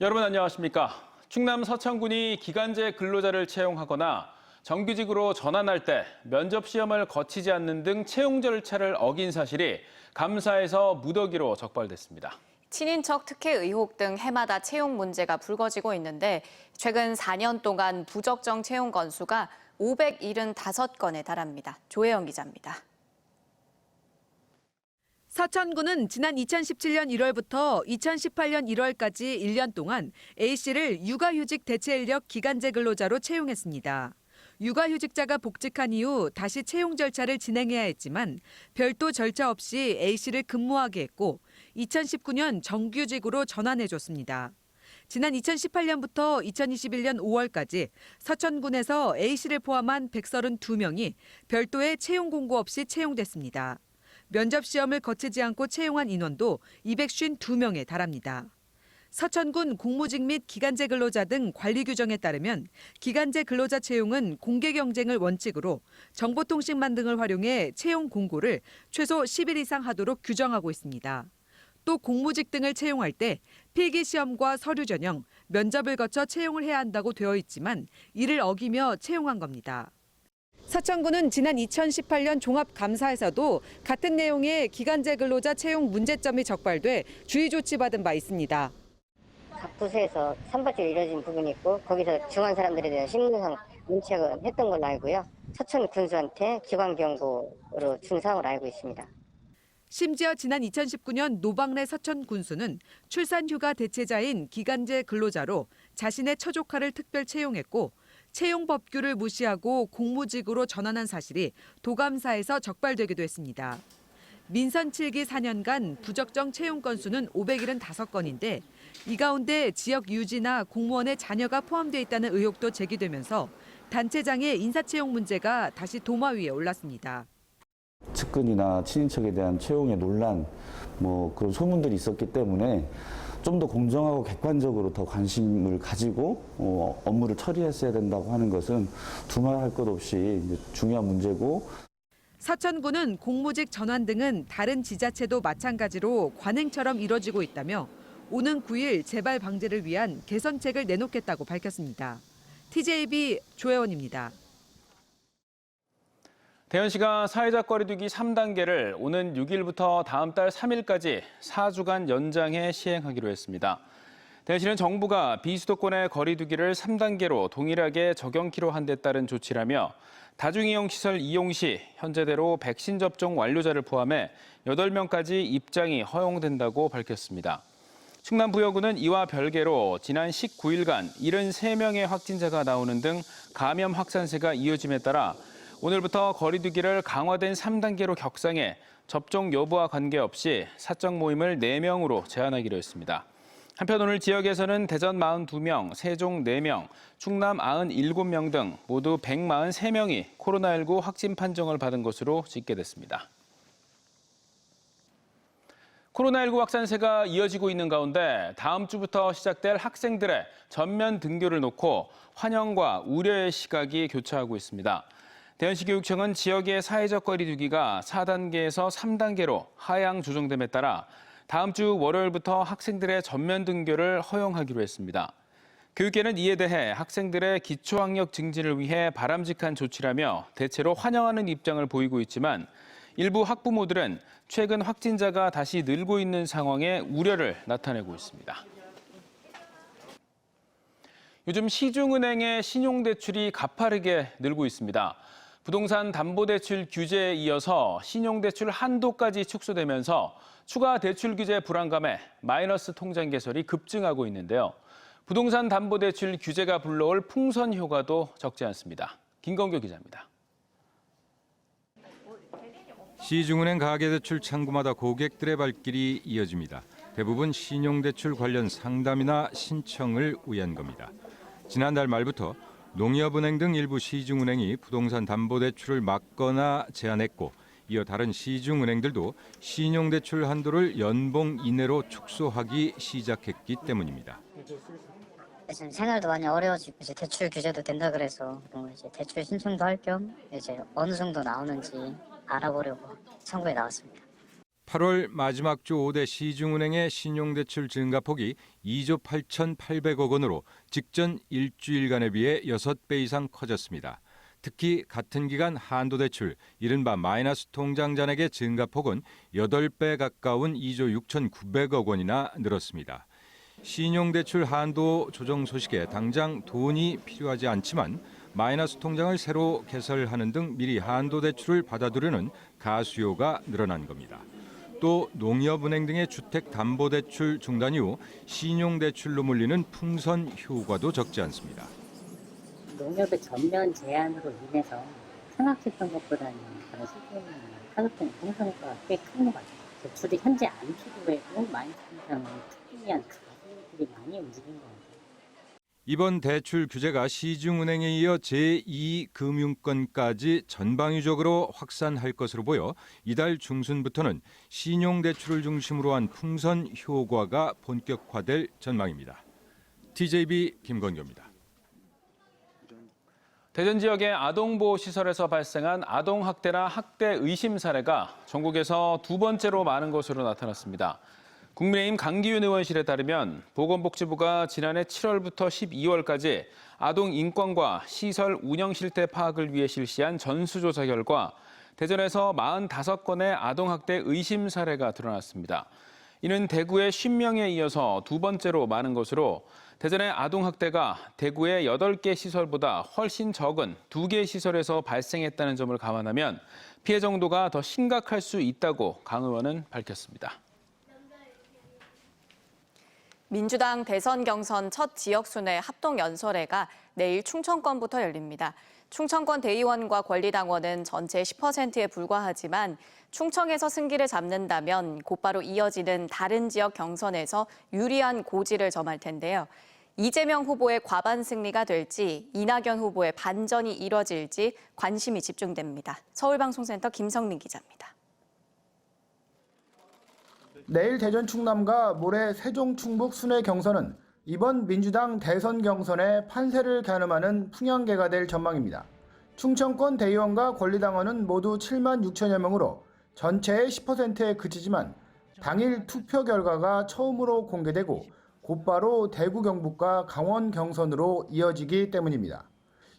여러분 안녕하십니까? 충남 서천군이 기간제 근로자를 채용하거나 정규직으로 전환할 때 면접 시험을 거치지 않는 등 채용 절차를 어긴 사실이 감사에서 무더기로 적발됐습니다. 친인척 특혜 의혹 등 해마다 채용 문제가 불거지고 있는데 최근 4년 동안 부적정 채용 건수가 575건에 달합니다. 조혜영 기자입니다. 서천군은 지난 2017년 1월부터 2018년 1월까지 1년 동안 A씨를 육아휴직 대체인력 기간제 근로자로 채용했습니다. 육아휴직자가 복직한 이후 다시 채용 절차를 진행해야 했지만 별도 절차 없이 A씨를 근무하게 했고 2019년 정규직으로 전환해줬습니다. 지난 2018년부터 2021년 5월까지 서천군에서 A씨를 포함한 132명이 별도의 채용 공고 없이 채용됐습니다. 면접 시험을 거치지 않고 채용한 인원도 252명에 달합니다. 서천군 공무직 및 기간제 근로자 등 관리 규정에 따르면 기간제 근로자 채용은 공개 경쟁을 원칙으로 정보통신망 등을 활용해 채용 공고를 최소 10일 이상 하도록 규정하고 있습니다. 또 공무직 등을 채용할 때 필기 시험과 서류 전형, 면접을 거쳐 채용을 해야 한다고 되어 있지만 이를 어기며 채용한 겁니다. 서천군은 지난 2018년 종합감사에서도 같은 내용의 기간제 근로자 채용 문제점이 적발돼 주의 조치받은 바 있습니다. 각 부서에서 선발적으로 이루어진 부분이 있고 거기서 중한 사람들에 대한 신문상 문책을 했던 걸로 알고요. 서천 군수한테 기관 경고로 준 사항으로 알고 있습니다. 심지어 지난 2019년 노박래 서천 군수는 출산휴가 대체자인 기간제 근로자로 자신의 처조카를 특별 채용했고 채용 법규를 무시하고 공무직으로 전환한 사실이 도감사에서 적발되기도 했습니다. 민선 7기 4년간 부적정 채용 건수는 575건인데 이 가운데 지역 유지나 공무원의 자녀가 포함되어 있다는 의혹도 제기되면서 단체장의 인사채용 문제가 다시 도마 위에 올랐습니다. 측근이나 친인척에 대한 채용의 논란, 그런 소문들이 있었기 때문에 좀 더 공정하고 객관적으로 더 관심을 가지고 업무를 처리했어야 된다고 하는 것은 두말할 것 없이 중요한 문제고. 서천군은 공무직 전환 등은 다른 지자체도 마찬가지로 관행처럼 이뤄지고 있다며 오는 9일 재발 방지를 위한 개선책을 내놓겠다고 밝혔습니다. TJB 조혜원입니다. 대전시가 사회적 거리두기 3단계를 오는 6일부터 다음 달 3일까지 4주간 연장해 시행하기로 했습니다. 대전시는 정부가 비수도권의 거리두기를 3단계로 동일하게 적용키로 한 데 따른 조치라며 다중이용시설 이용 시 현재대로 백신 접종 완료자를 포함해 8명까지 입장이 허용된다고 밝혔습니다. 충남부여구는 이와 별개로 지난 19일간 73명의 확진자가 나오는 등 감염 확산세가 이어짐에 따라 오늘부터 거리두기를 강화된 3단계로 격상해 접종 여부와 관계없이 사적 모임을 4명으로 제한하기로 했습니다. 한편 오늘 지역에서는 대전 42명, 세종 4명, 충남 97명 등 모두 143명이 코로나19 확진 판정을 받은 것으로 집계됐습니다. 코로나19 확산세가 이어지고 있는 가운데 다음 주부터 시작될 학생들의 전면 등교를 놓고 환영과 우려의 시각이 교차하고 있습니다. 대전시 교육청은 지역의 사회적 거리두기가 4단계에서 3단계로 하향 조정됨에 따라 다음 주 월요일부터 학생들의 전면 등교를 허용하기로 했습니다. 교육계는 이에 대해 학생들의 기초학력 증진을 위해 바람직한 조치라며 대체로 환영하는 입장을 보이고 있지만 일부 학부모들은 최근 확진자가 다시 늘고 있는 상황에 우려를 나타내고 있습니다. 요즘 시중은행의 신용대출이 가파르게 늘고 있습니다. 부동산 담보대출 규제에 이어서 신용대출 한도까지 축소되면서 추가 대출 규제 불안감에 마이너스 통장 개설이 급증하고 있는데요. 부동산 담보대출 규제가 불러올 풍선 효과도 적지 않습니다. 김건교 기자입니다. 시중은행 가계대출 창구마다 고객들의 발길이 이어집니다. 대부분 신용대출 관련 상담이나 신청을 위한 겁니다. 지난달 말부터 농협은행 등 일부 시중은행이 부동산 담보대출을 막거나 제한했고 이어 다른 시중은행들도 신용대출 한도를 연봉 이내로 축소하기 시작했기 때문입니다. 지금 생활도 많이 어려워지고 이제 대출 규제도 된다 그래서 이제 대출 신청도 할 겸 이제 어느 정도 나오는지 알아보려고 청구에 나왔습니다. 8월 마지막 주 5대 시중은행의 신용대출 증가폭이 2조 8,800억 원으로 직전 일주일간에 비해 6배 이상 커졌습니다. 특히 같은 기간 한도대출, 이른바 마이너스 통장 잔액의 증가폭은 8배 가까운 2조 6,900억 원이나 늘었습니다. 신용대출 한도 조정 소식에 당장 돈이 필요하지 않지만 마이너스 통장을 새로 개설하는 등 미리 한도대출을 받아두려는 가수요가 늘어난 겁니다. 또 농협은행 등의 주택담보대출 중단 이후 신용대출로 몰리는 풍선 효과도 적지 않습니다. 농협의 전면 제한으로 인해서 생각했던 것보다는 그런 실제는 가급적 공성효과가 꽤 큰 것 같아요. 대출이 현재 안 필요해도 많이 통장을 특히한 가수들이 많이 움직인 것 같아요. 이번 대출 규제가 시중은행에 이어 제2금융권까지 전방위적으로 확산할 것으로 보여 이달 중순부터는 신용대출을 중심으로 한 풍선 효과가 본격화될 전망입니다. TJB 김건규입니다. 대전 지역의 아동보호시설에서 발생한 아동학대나 학대 의심 사례가 전국에서 두 번째로 많은 것으로 나타났습니다. 국민의힘 강기윤 의원실에 따르면 보건복지부가 지난해 7월부터 12월까지 아동 인권과 시설 운영 실태 파악을 위해 실시한 전수조사 결과 대전에서 45건의 아동학대 의심 사례가 드러났습니다. 이는 대구의 50명에 이어서 두 번째로 많은 것으로 대전의 아동학대가 대구의 8개 시설보다 훨씬 적은 2개 시설에서 발생했다는 점을 감안하면 피해 정도가 더 심각할 수 있다고 강 의원은 밝혔습니다. 민주당 대선 경선 첫 지역순회 합동연설회가 내일 충청권부터 열립니다. 충청권 대의원과 권리당원은 전체 10%에 불과하지만 충청에서 승기를 잡는다면 곧바로 이어지는 다른 지역 경선에서 유리한 고지를 점할 텐데요. 이재명 후보의 과반 승리가 될지 이낙연 후보의 반전이 이뤄질지 관심이 집중됩니다. 서울방송센터 김성민 기자입니다. 내일 대전 충남과 모레 세종 충북 순회 경선은 이번 민주당 대선 경선의 판세를 가늠하는 풍향계가 될 전망입니다. 충청권 대의원과 권리당원은 모두 7만 6천여 명으로 전체의 10%에 그치지만 당일 투표 결과가 처음으로 공개되고 곧바로 대구 경북과 강원 경선으로 이어지기 때문입니다.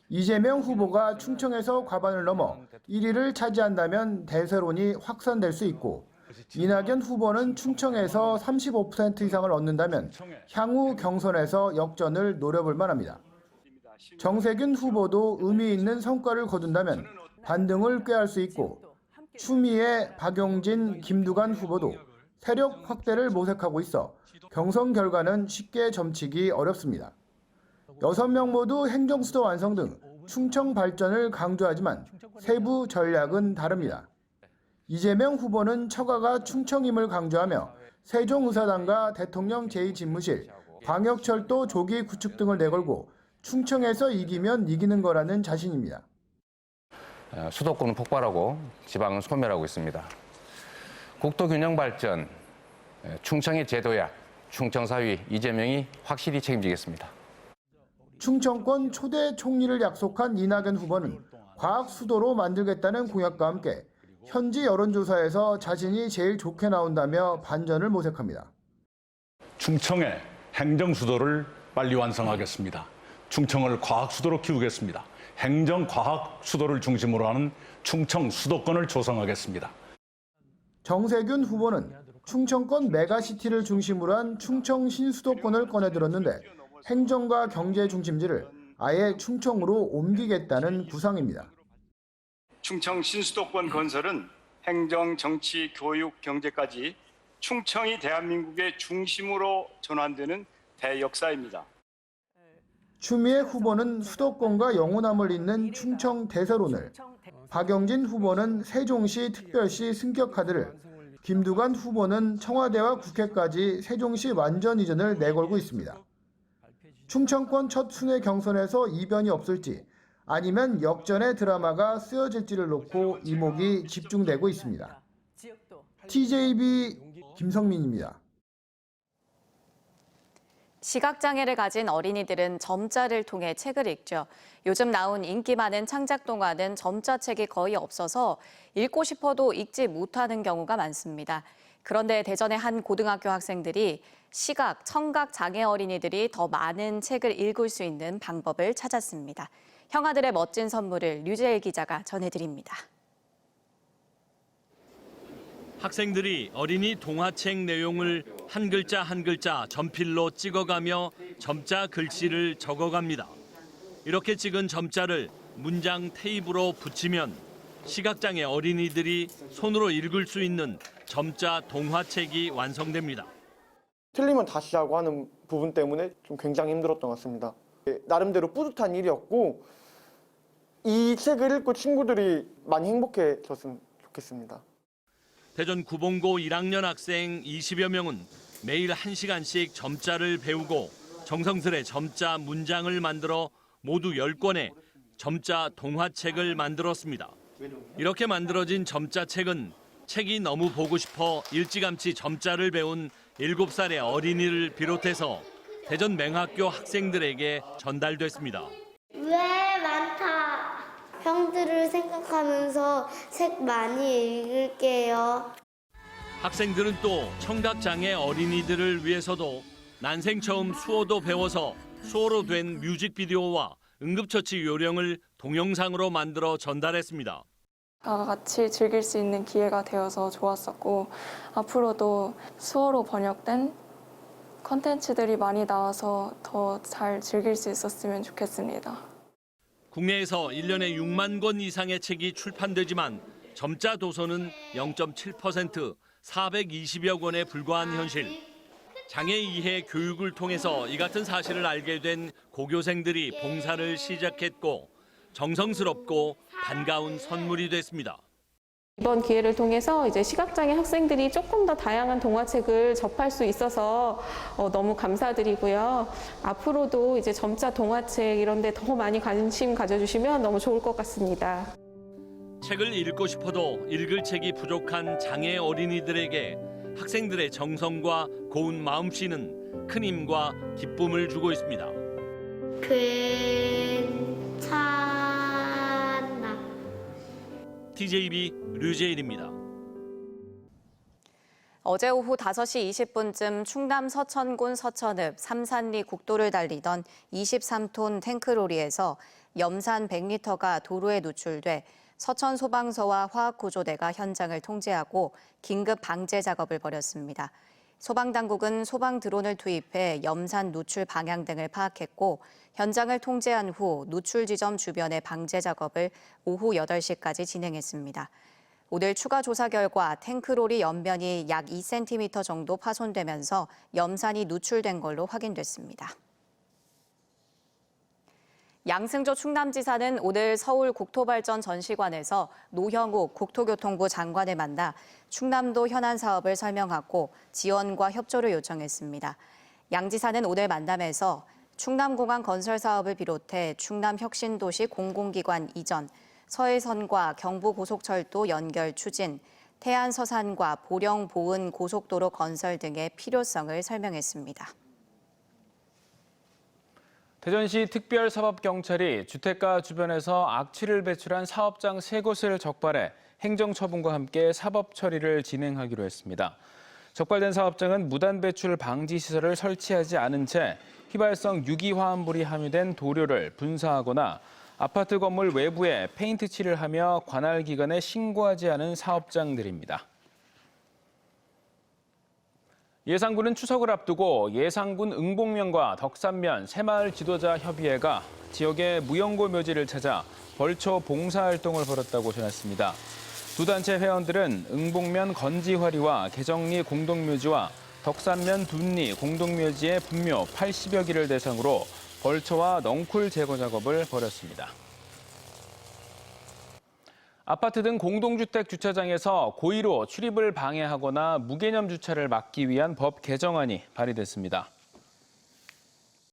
이재명 후보가 충청에서 과반을 넘어 1위를 차지한다면 대세론이 확산될 수 있고 이낙연 후보는 충청에서 35% 이상을 얻는다면 향후 경선에서 역전을 노려볼 만합니다. 정세균 후보도 의미 있는 성과를 거둔다면 반등을 꾀할 수 있고 추미애, 박용진, 김두관 후보도 세력 확대를 모색하고 있어 경선 결과는 쉽게 점치기 어렵습니다. 6명 모두 행정수도 완성 등 충청 발전을 강조하지만 세부 전략은 다릅니다. 이재명 후보는 처가가 충청임을 강조하며 세종의사당과 대통령 제2집무실, 광역철도 조기 구축 등을 내걸고 충청에서 이기면 이기는 거라는 자신입니다. 수도권은 폭발하고 지방은 소멸하고 있습니다. 국도 균형 발전, 충청의 제도약, 충청사위 이재명이 확실히 책임지겠습니다. 충청권 초대 총리를 약속한 이낙연 후보는 과학 수도로 만들겠다는 공약과 함께 현지 여론조사에서 자신이 제일 좋게 나온다며 반전을 모색합니다. 충청의 행정수도를 빨리 완성하겠습니다. 충청을 과학수도로 키우겠습니다. 행정과학수도를 중심으로 하는 충청 수도권을 조성하겠습니다. 정세균 후보는 충청권 메가시티를 중심으로 한 충청 신수도권을 꺼내들었는데 행정과 경제 중심지를 아예 충청으로 옮기겠다는 구상입니다. 충청 신수도권 건설은 행정, 정치, 교육, 경제까지 충청이 대한민국의 중심으로 전환되는 대역사입니다. 추미애 후보는 수도권과 영호남을 잇는 충청 대세론을, 박영진 후보는 세종시 특별시 승격 카드를, 김두관 후보는 청와대와 국회까지 세종시 완전 이전을 내걸고 있습니다. 충청권 첫 순회 경선에서 이변이 없을지 아니면 역전의 드라마가 쓰여질지를 놓고 이목이 집중되고 있습니다. TJB 김성민입니다. 시각장애를 가진 어린이들은 점자를 통해 책을 읽죠. 요즘 나온 인기 많은 창작 동화는 점자책이 거의 없어서 읽고 싶어도 읽지 못하는 경우가 많습니다. 그런데 대전의 한 고등학교 학생들이 시각, 청각 장애 어린이들이 더 많은 책을 읽을 수 있는 방법을 찾았습니다. 형아들의 멋진 선물을 류재일 기자가 전해드립니다. 학생들이 어린이 동화책 내용을 한 글자 한 글자 점필로 찍어가며 점자 글씨를 적어갑니다. 이렇게 찍은 점자를 문장 테이프로 붙이면 시각장애 어린이들이 손으로 읽을 수 있는 점자 동화책이 완성됩니다. 틀리면 다시 하고 하는 부분 때문에 좀 굉장히 힘들었던 것 같습니다. 나름대로 뿌듯한 일이었고 이 책을 읽고 친구들이 많이 행복해졌으면 좋겠습니다. 대전 구봉고 1학년 학생 20여 명은 매일 1시간씩 점자를 배우고 정성스레 점자 문장을 만들어 모두 10권의 점자 동화책을 만들었습니다. 이렇게 만들어진 점자책은 책이 너무 보고 싶어 일찌감치 점자를 배운 7살의 어린이를 비롯해서 대전 맹학교 학생들에게 전달됐습니다. 왜 많다. 형들을 생각하면서 책 많이 읽을게요. 학생들은 또 청각장애 어린이들을 위해서도 난생 처음 수어도 배워서 수어로 된 뮤직비디오와 응급처치 요령을 동영상으로 만들어 전달했습니다. 다 같이 즐길 수 있는 기회가 되어서 좋았었고 앞으로도 수어로 번역된 콘텐츠들이 많이 나와서 더 잘 즐길 수 있었으면 좋겠습니다. 국내에서 1년에 6만 권 이상의 책이 출판되지만 점자 도서는 0.7%, 420여 권에 불과한 현실. 장애 이해 교육을 통해서 이 같은 사실을 알게 된 고교생들이 봉사를 시작했고 정성스럽고 반가운 선물이 됐습니다. 이번 기회를 통해서 이제 시각장애 학생들이 조금 더 다양한 동화책을 접할 수 있어서 너무 감사드리고요. 앞으로도 이제 점자 동화책 이런 데 더 많이 관심 가져주시면 너무 좋을 것 같습니다. 책을 읽고 싶어도 읽을 책이 부족한 장애 어린이들에게 학생들의 정성과 고운 마음씨는 큰 힘과 기쁨을 주고 있습니다. 괜찮아. TJB 류재일입니다. 어제 오후 5시 20분쯤 충남 서천군 서천읍 삼산리 국도를 달리던 23톤 탱크로리에서 염산 100리터가 도로에 누출돼 서천 소방서와 화학구조대가 현장을 통제하고 긴급 방제 작업을 벌였습니다. 소방당국은 소방 드론을 투입해 염산 누출 방향 등을 파악했고 현장을 통제한 후 누출 지점 주변의 방제 작업을 오후 8시까지 진행했습니다. 오늘 추가 조사 결과 탱크롤이 옆면이 약 2cm 정도 파손되면서 염산이 누출된 걸로 확인됐습니다. 양승조 충남지사는 오늘 서울국토발전 전시관에서 노형욱 국토교통부 장관을 만나 충남도 현안 사업을 설명하고 지원과 협조를 요청했습니다. 양 지사는 오늘 만남에서 충남공항 건설 사업을 비롯해 충남혁신도시 공공기관 이전, 서해선과 경부고속철도 연결 추진, 태안서산과 보령 보은 고속도로 건설 등의 필요성을 설명했습니다. 대전시 특별사법경찰이 주택가 주변에서 악취를 배출한 사업장 3곳을 적발해 행정처분과 함께 사법 처리를 진행하기로 했습니다. 적발된 사업장은 무단 배출 방지 시설을 설치하지 않은 채 휘발성 유기화합물이 함유된 도료를 분사하거나 아파트 건물 외부에 페인트 칠을 하며 관할 기관에 신고하지 않은 사업장들입니다. 예산군은 추석을 앞두고 예산군 응봉면과 덕산면 새마을 지도자 협의회가 지역의 무연고 묘지를 찾아 벌초 봉사활동을 벌였다고 전했습니다. 두 단체 회원들은 응봉면 건지화리와 개정리 공동묘지와 덕산면 둔리 공동묘지의 분묘 80여 기를 대상으로 벌초와 넝쿨 제거 작업을 벌였습니다. 아파트 등 공동주택 주차장에서 고의로 출입을 방해하거나 무개념 주차를 막기 위한 법 개정안이 발의됐습니다.